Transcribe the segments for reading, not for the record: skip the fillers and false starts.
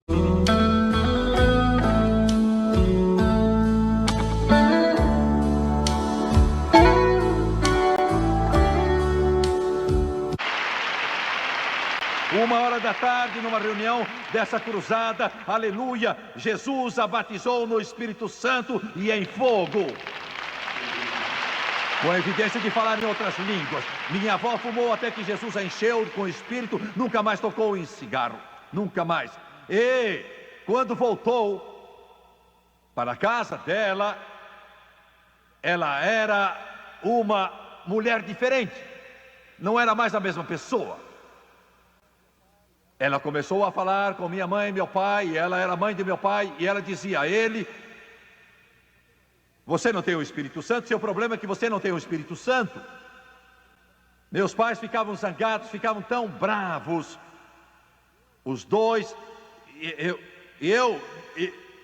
Uma hora da tarde, numa reunião dessa cruzada, aleluia, Jesus a batizou no Espírito Santo e em fogo, com a evidência de falar em outras línguas. Minha avó fumou até que Jesus a encheu com o Espírito, nunca mais tocou em cigarro, nunca mais. E quando voltou para a casa dela, ela era uma mulher diferente, não era mais a mesma pessoa. Ela começou a falar com minha mãe e meu pai, e ela era mãe de meu pai, e ela dizia a ele: você não tem o Espírito Santo, seu problema é que você não tem o Espírito Santo. Meus pais ficavam zangados, ficavam tão bravos, os dois.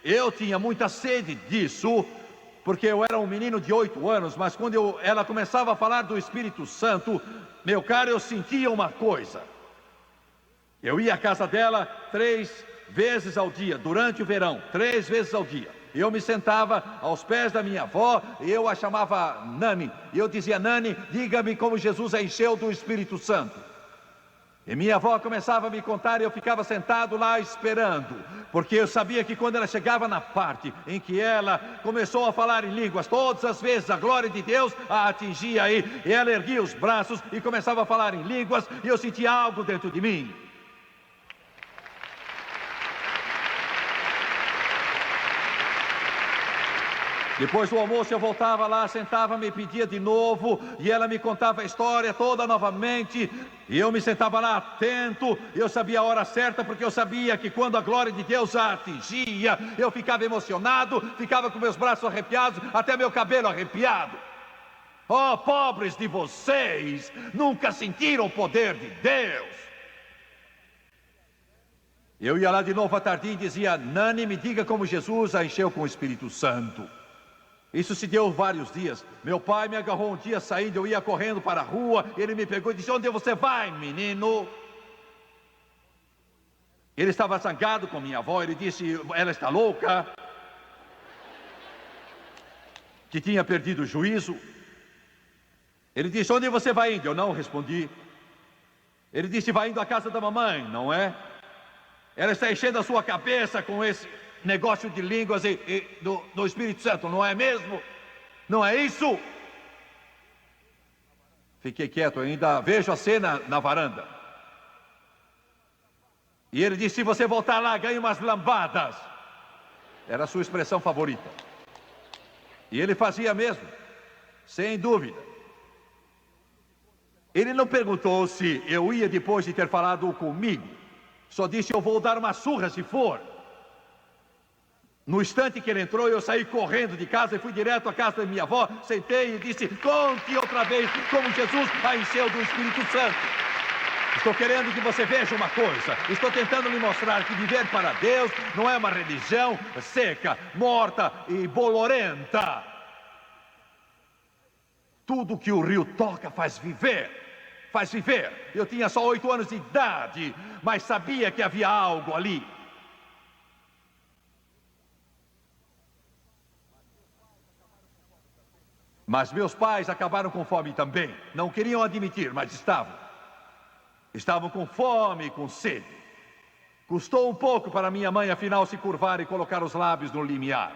Eu tinha muita sede disso, porque eu era um menino de 8 anos, mas quando ela começava a falar do Espírito Santo, meu caro, eu sentia uma coisa. Eu ia à casa dela 3 vezes ao dia, durante o verão, 3 vezes ao dia. Eu me sentava aos pés da minha avó, e eu a chamava Nani. E eu dizia: Nani, diga-me como Jesus a encheu do Espírito Santo. E minha avó começava a me contar, e eu ficava sentado lá esperando, porque eu sabia que quando ela chegava na parte em que ela começou a falar em línguas, todas as vezes a glória de Deus a atingia aí, e ela erguia os braços e começava a falar em línguas, e eu sentia algo dentro de mim. Depois do almoço eu voltava lá, sentava-me e pedia de novo, e ela me contava a história toda novamente, e eu me sentava lá atento, eu sabia a hora certa, porque eu sabia que quando a glória de Deus a atingia, eu ficava emocionado, ficava com meus braços arrepiados, até meu cabelo arrepiado. Oh, pobres de vocês, nunca sentiram o poder de Deus. Eu ia lá de novo à tardinha e dizia: Nani, me diga como Jesus a encheu com o Espírito Santo. Isso se deu vários dias. Meu pai me agarrou um dia saindo, eu ia correndo para a rua, ele me pegou e disse: onde você vai, menino? Ele estava zangado com minha avó, ele disse: ela está louca, que tinha perdido o juízo. Ele disse: onde você vai indo? Eu não respondi. Ele disse: vai indo à casa da mamãe, não é? Ela está enchendo a sua cabeça com esse negócio de línguas do Espírito Santo, não é mesmo? Não é isso? Fiquei quieto ainda, vejo a cena na varanda. E ele disse: se você voltar lá, ganhe umas lambadas. Era a sua expressão favorita. E ele fazia mesmo, sem dúvida. Ele não perguntou se eu ia depois de ter falado comigo. Só disse: eu vou dar uma surra se for. No instante que ele entrou, eu saí correndo de casa e fui direto à casa da minha avó, sentei e disse: conte outra vez como Jesus a encheu do Espírito Santo. Estou querendo que você veja uma coisa. Estou tentando lhe mostrar que viver para Deus não é uma religião seca, morta e bolorenta. Tudo que o rio toca faz viver. Faz viver. Eu tinha só 8 anos de idade, mas sabia que havia algo ali. Mas meus pais acabaram com fome também. Não queriam admitir, mas estavam. Estavam com fome e com sede. Custou um pouco para minha mãe, afinal, se curvar e colocar os lábios no limiar.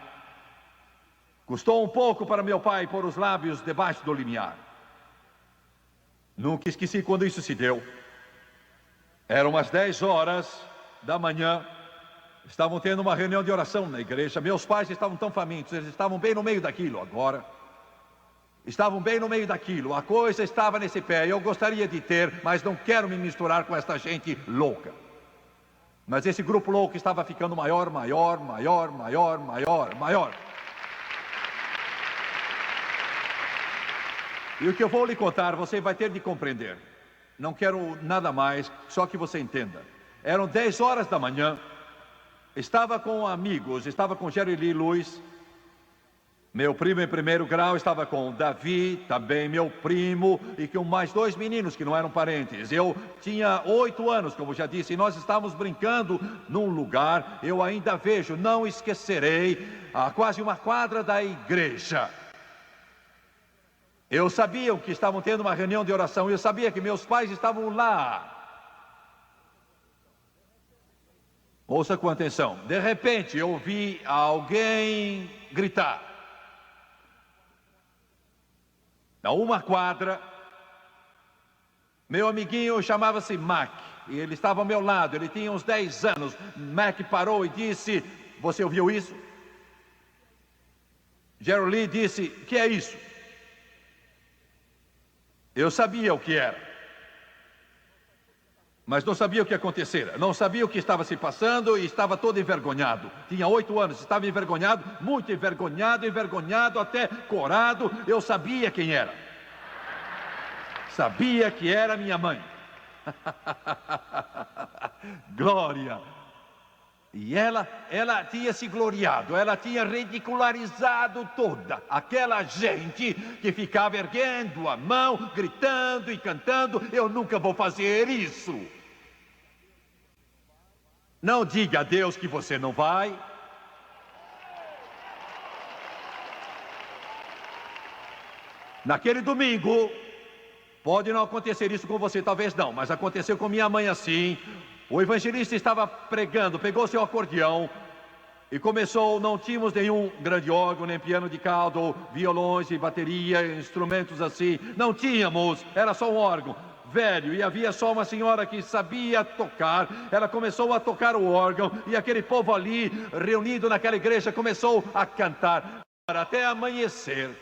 Custou um pouco para meu pai pôr os lábios debaixo do limiar. Nunca esqueci quando isso se deu. Eram umas 10 horas da manhã. Estavam tendo uma reunião de oração na igreja. Meus pais estavam tão famintos, eles estavam bem no meio daquilo agora. Estavam bem no meio daquilo, a coisa estava nesse pé. Eu gostaria de ter, mas não quero me misturar com esta gente louca. Mas esse grupo louco estava ficando maior. E o que eu vou lhe contar, você vai ter de compreender. Não quero nada mais, só que você entenda. Eram 10 horas da manhã, estava com amigos, estava com Jerry Lee Lewis, Meu primo em primeiro grau estava com Davi, também meu primo, e com mais 2 meninos que não eram parentes. Eu tinha 8 anos, como já disse, e nós estávamos brincando num lugar, eu ainda vejo, não esquecerei, a quase uma quadra da igreja. Eu sabia que estavam tendo uma reunião de oração, eu sabia que meus pais estavam lá. Ouça com atenção. De repente eu vi alguém gritar. A uma quadra, meu amiguinho chamava-se Mac, e ele estava ao meu lado, ele tinha uns 10 anos. Mac parou e disse: você ouviu isso? Gerald Lee disse: que é isso? Eu sabia o que era, mas não sabia o que acontecera, não sabia o que estava se passando e estava todo envergonhado. Tinha 8 anos, estava envergonhado, muito envergonhado, envergonhado, até corado. Eu sabia quem era. Sabia que era minha mãe. Glória! E ela tinha se gloriado, ela tinha ridicularizado toda aquela gente que ficava erguendo a mão, gritando e cantando. Eu nunca vou fazer isso. Não diga a Deus que você não vai. Naquele domingo, pode não acontecer isso com você, talvez não, mas aconteceu com minha mãe assim. O evangelista estava pregando, pegou seu acordeão e começou. Não tínhamos nenhum grande órgão, nem piano de cauda, violões e bateria, instrumentos assim. Não tínhamos, era só um órgão velho, e havia só uma senhora que sabia tocar. Ela começou a tocar o órgão, e aquele povo ali, reunido naquela igreja, começou a cantar até amanhecer.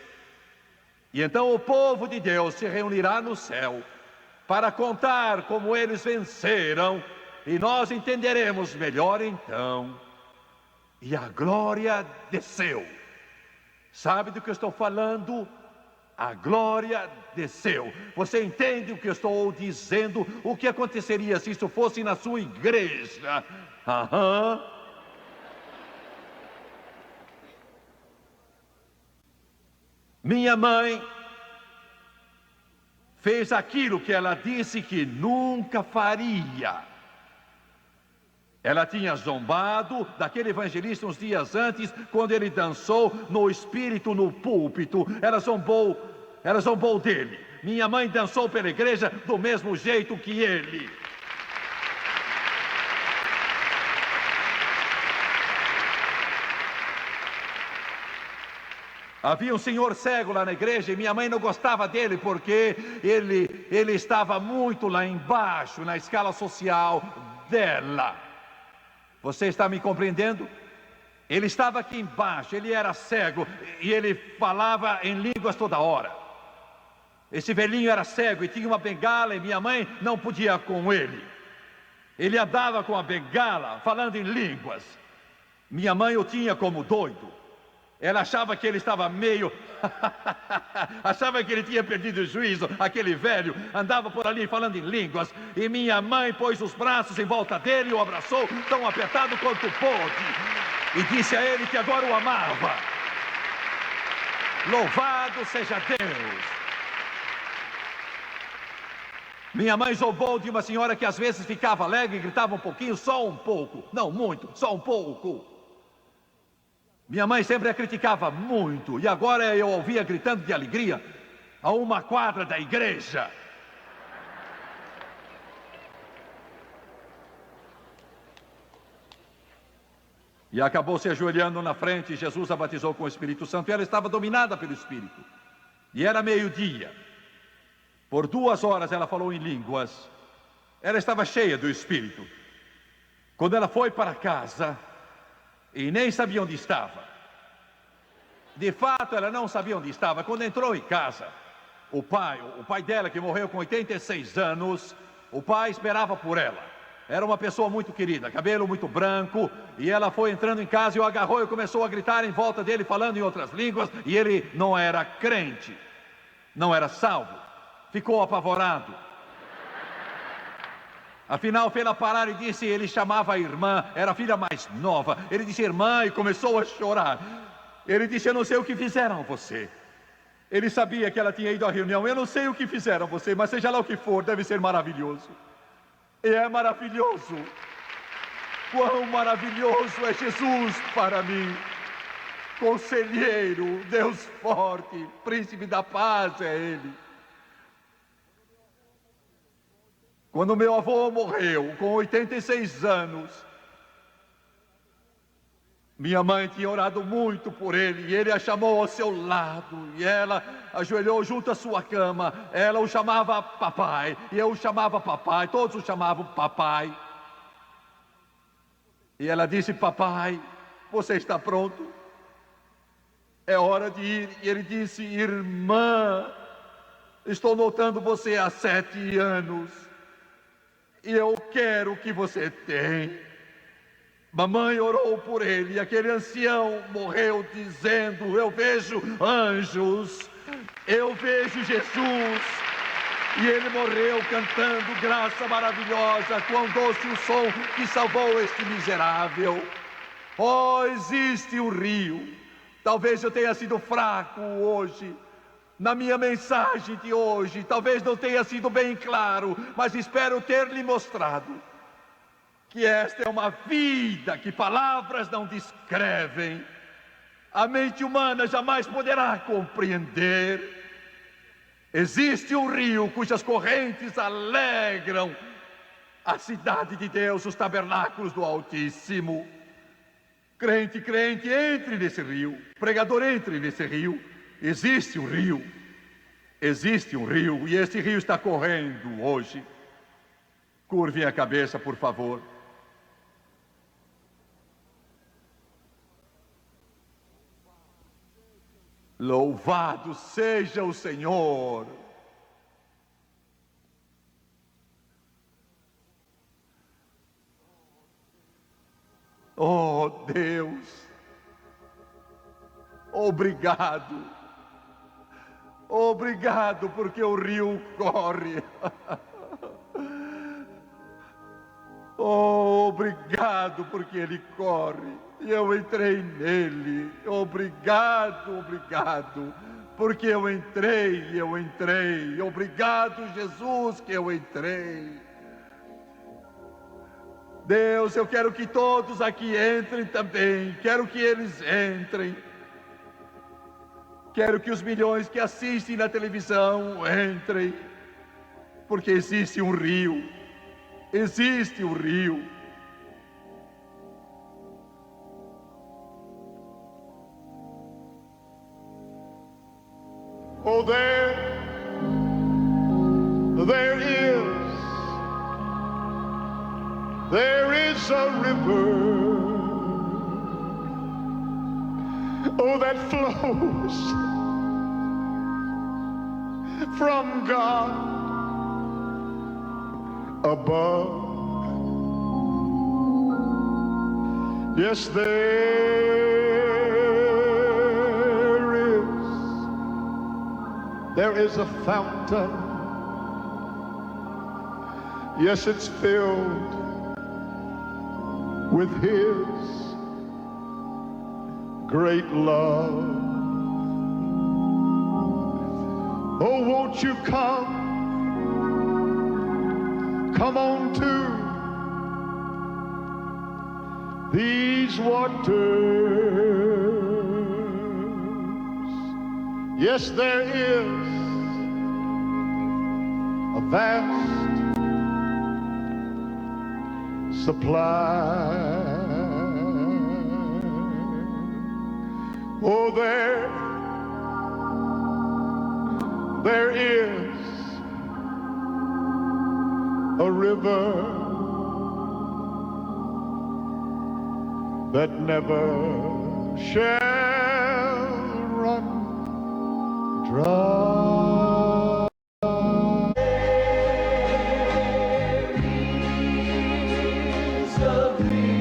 E então o povo de Deus se reunirá no céu para contar como eles venceram, e nós entenderemos melhor então. E a glória desceu. Sabe do que eu estou falando? A glória desceu. Você entende o que eu estou dizendo? O que aconteceria se isso fosse na sua igreja? Aham. Minha mãe fez aquilo que ela disse que nunca faria. Ela tinha zombado daquele evangelista uns dias antes, quando ele dançou no espírito no púlpito. Ela zombou dele. Minha mãe dançou pela igreja do mesmo jeito que ele. Havia um senhor cego lá na igreja e minha mãe não gostava dele porque ele estava muito lá embaixo na escala social dela. Você está me compreendendo? Ele estava aqui embaixo, ele era cego e ele falava em línguas toda hora. Esse velhinho era cego e tinha uma bengala e minha mãe não podia com ele. Ele andava com a bengala falando em línguas. Minha mãe o tinha como doido. Ela achava que ele estava meio... achava que ele tinha perdido o juízo. Aquele velho andava por ali falando em línguas. E minha mãe pôs os braços em volta dele e o abraçou tão apertado quanto pôde. E disse a ele que agora o amava. Louvado seja Deus! Minha mãe zombou de uma senhora que às vezes ficava alegre e gritava um pouquinho, só um pouco. Não muito, só um pouco. Minha mãe sempre a criticava muito, e agora eu ouvia gritando de alegria a uma quadra da igreja. E acabou se ajoelhando na frente, e Jesus a batizou com o Espírito Santo, e ela estava dominada pelo Espírito. E era meio-dia. Por 2 horas ela falou em línguas. Ela estava cheia do Espírito. Quando ela foi para casa, e nem sabia onde estava. De fato, ela não sabia onde estava. Quando entrou em casa, o pai dela, que morreu com 86 anos, o pai esperava por ela. Era uma pessoa muito querida, cabelo muito branco, e ela foi entrando em casa e o agarrou e começou a gritar em volta dele, falando em outras línguas, e ele não era crente, não era salvo. Ficou apavorado. Afinal, fez-la parar e disse, ele chamava a irmã, era a filha mais nova. Ele disse, irmã, e começou a chorar. Ele disse: eu não sei o que fizeram a você. Ele sabia que ela tinha ido à reunião. Eu não sei o que fizeram a você, mas seja lá o que for, deve ser maravilhoso. E é maravilhoso. Quão maravilhoso é Jesus para mim. Conselheiro, Deus forte, príncipe da paz é Ele. Quando meu avô morreu, com 86 anos, minha mãe tinha orado muito por ele, e ele a chamou ao seu lado, e ela ajoelhou junto à sua cama. Ela o chamava papai, e eu o chamava papai, todos o chamavam papai. E ela disse: papai, você está pronto? É hora de ir. E ele disse: irmã, estou notando você há 7 anos, e eu quero o que você tem. Mamãe orou por ele, e aquele ancião morreu dizendo: eu vejo anjos, eu vejo Jesus. E ele morreu cantando: graça maravilhosa, quão doce o som que salvou este miserável. Oh, existe um rio. Talvez eu tenha sido fraco hoje na minha mensagem de hoje, talvez não tenha sido bem claro, mas espero ter lhe mostrado que esta é uma vida que palavras não descrevem, a mente humana jamais poderá compreender. Existe um rio cujas correntes alegram a cidade de Deus, os tabernáculos do Altíssimo. Crente, crente, entre nesse rio. Pregador, entre nesse rio. Existe um rio. Existe um rio, e esse rio está correndo hoje. Curvem a cabeça, por favor. Louvado seja o Senhor. Oh, Deus, obrigado. Obrigado porque o rio corre. Oh, obrigado porque ele corre. E eu entrei nele. Obrigado, obrigado, porque eu entrei. Obrigado, Jesus, que eu entrei. Deus, eu quero que todos aqui entrem também. Quero que eles entrem. Quero que os milhões que assistem na televisão entrem. Porque existe um rio. Existe um rio. Oh, there is a river, oh, that flows from God above. Yes, there is a fountain. Yes, it's filled with His great love. Oh, won't you come on to these waters. Yes, there is a vast supply. Oh, there is a river that never shall run dry. There is a river